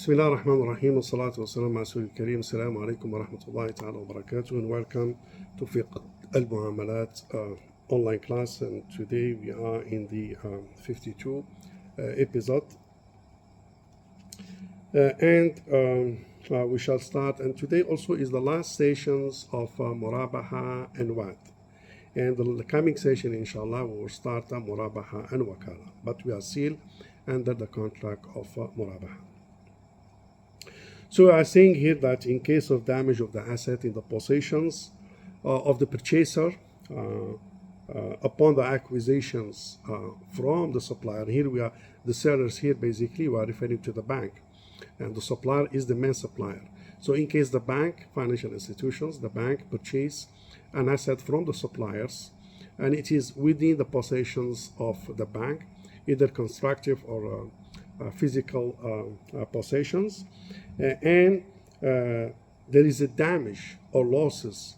بسم الله الرحمن الرحيم والصلاة والسلام على رسول الكريم. السلام عليكم ورحمة الله تعالى وبركاته, and welcome to Fiqh al-Muamalat online class. And today we are in the 52 episode, and we shall start. And today also is the last sessions of Murabahah and Wad. And the coming session, inshallah, we will start Murabahah and Wakala. But we are still under the contract of Murabahah. So I am saying here that in case of damage of the asset in the possessions of the purchaser upon the acquisitions from the supplier, here we are, the sellers here basically we are referring to the bank, and the supplier is the main supplier. So in case the bank, financial institutions, the bank purchase an asset from the suppliers, and it is within the possessions of the bank, either constructive or physical possessions, and there is a damage or losses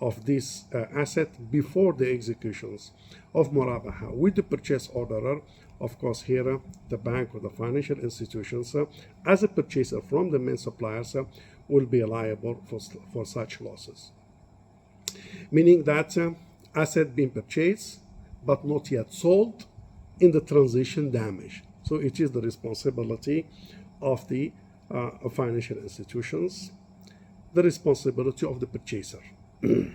of this asset before the executions of Murabahah with the purchase orderer. Of course, here the bank or the financial institutions, as a purchaser from the main suppliers, will be liable for such losses. Meaning that asset being purchased but not yet sold in the transition damage. So it is the responsibility of the financial institutions, the responsibility of the purchaser. The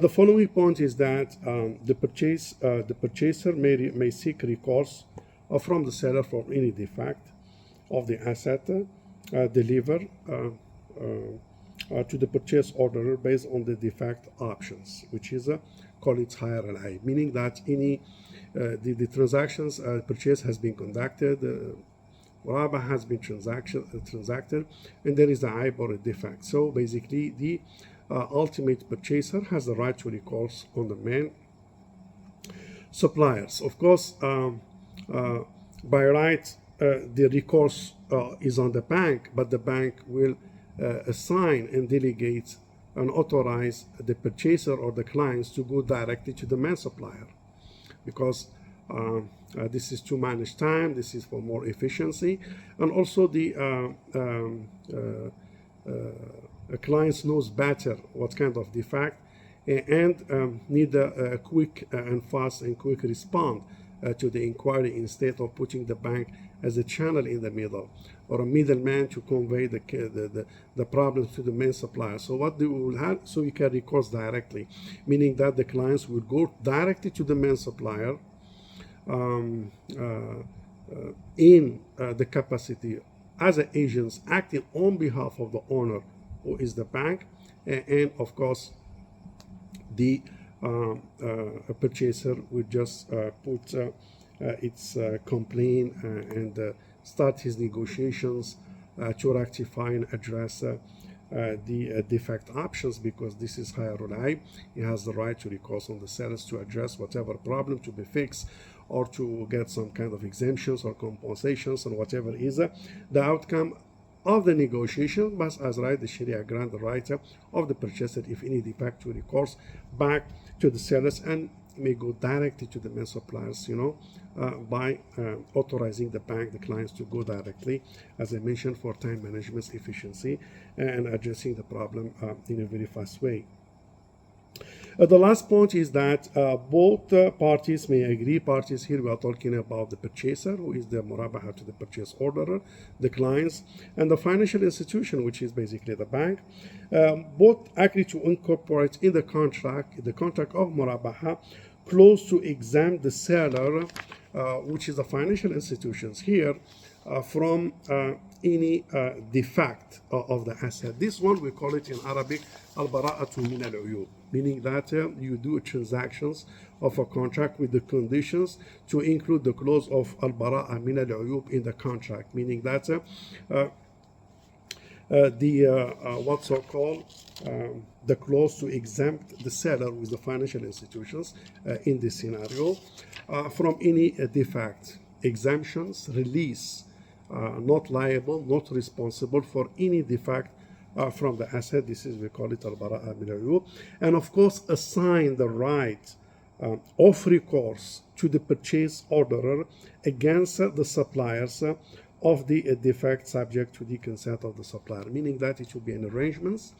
following point is that the purchaser may seek recourse from the seller for any defect of the asset delivered to the purchase orderer based on the defect options, which is call it higher LI, meaning that any the transactions purchase has been conducted, Murabahah has been transacted, and there is a aib or a defect. So basically, the ultimate purchaser has the right to recourse on the main suppliers. Of course, by right, the recourse is on the bank, but the bank will assign and delegate and authorize the purchaser or the clients to go directly to the main supplier, because this is to manage time, this is for more efficiency, and also the clients knows better what kind of defect and need a quick and fast and quick response to the inquiry, instead of putting the bank as a channel in the middle or a middleman to convey the problems to the main supplier. So what they will have, so you can recourse directly, meaning that the clients will go directly to the main supplier in the capacity as agents acting on behalf of the owner, who is the bank, and of course the purchaser would just put its complaint and start his negotiations to rectify and address the defect options, because this is higher LI. He has the right to recourse on the sellers to address whatever problem to be fixed, or to get some kind of exemptions or compensations, or whatever is the outcome of the negotiation. But as right, the Sharia grant the right of the purchaser, if any defect, to recourse back to the sellers, and may go directly to the main suppliers, by authorizing the bank, the clients, to go directly, as I mentioned, for time management, efficiency, and addressing the problem in a very fast way. The last point is that both parties may agree. Parties here we are talking about the purchaser, who is the Murabahah to the purchase orderer, the clients, and the financial institution, which is basically the bank. Both agree to incorporate in the contract of Murabahah, clause to exempt the seller, which is the financial institutions here, from any defect of the asset. This one we call it in Arabic al-bara'atu min al-uyub, meaning that you do transactions of a contract with the conditions to include the clause of al-bara'a min al-uyub in the contract, meaning that what's so called the clause to exempt the seller with the financial institutions in this scenario from any defect, exemptions, release, not liable, not responsible for any defect from the asset. This is, we call it al-bara'a min al-uyub, and of course assign the right of recourse to the purchase orderer against the suppliers of the defect subject to the consent of the supplier, meaning that it will be an arrangements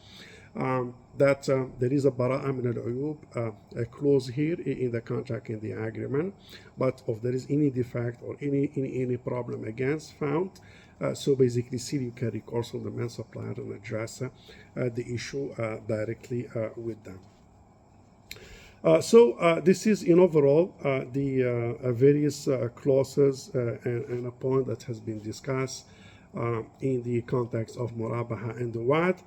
that there is a براءة من العيوب clause here in the contract, in the agreement, but if there is any defect or any problem against found, so basically still you can recourse on the main supplier and address the issue directly with them. So this is in overall the various clauses and a point that has been discussed in the context of Murabahah and the Wad.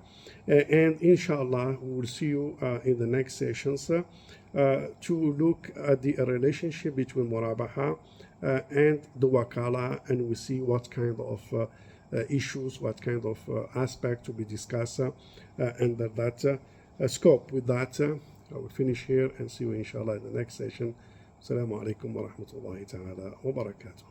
And inshallah, we will see you in the next sessions to look at the relationship between Murabahah and the Wakala, and we see what kind of issues, what kind of aspect to be discussed under that scope. With that, I will finish here and see you inshallah in the next session. Assalamu alaikum wa rahmatullahi ta'ala wa barakatuh.